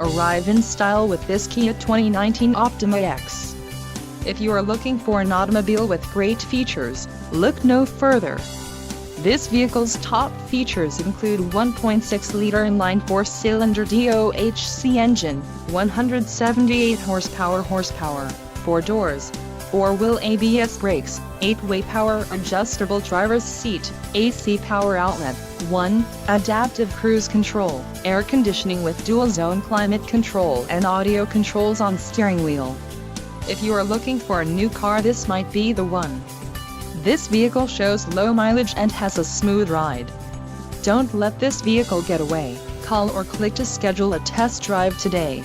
Arrive in style with this Kia 2019 Optima EX. If you are looking for an automobile with great features, look no further. This vehicle's top features include 1.6-liter inline four-cylinder DOHC engine, 178 horsepower, 4 doors, 4-wheel ABS brakes, 8-way power adjustable driver's seat, AC power outlet, 1 adaptive cruise control, air conditioning with dual-zone climate control and audio controls on steering wheel. If you are looking for a new car, this might be the one. This vehicle shows low mileage and has a smooth ride. Don't let this vehicle get away. Call or click to schedule a test drive today.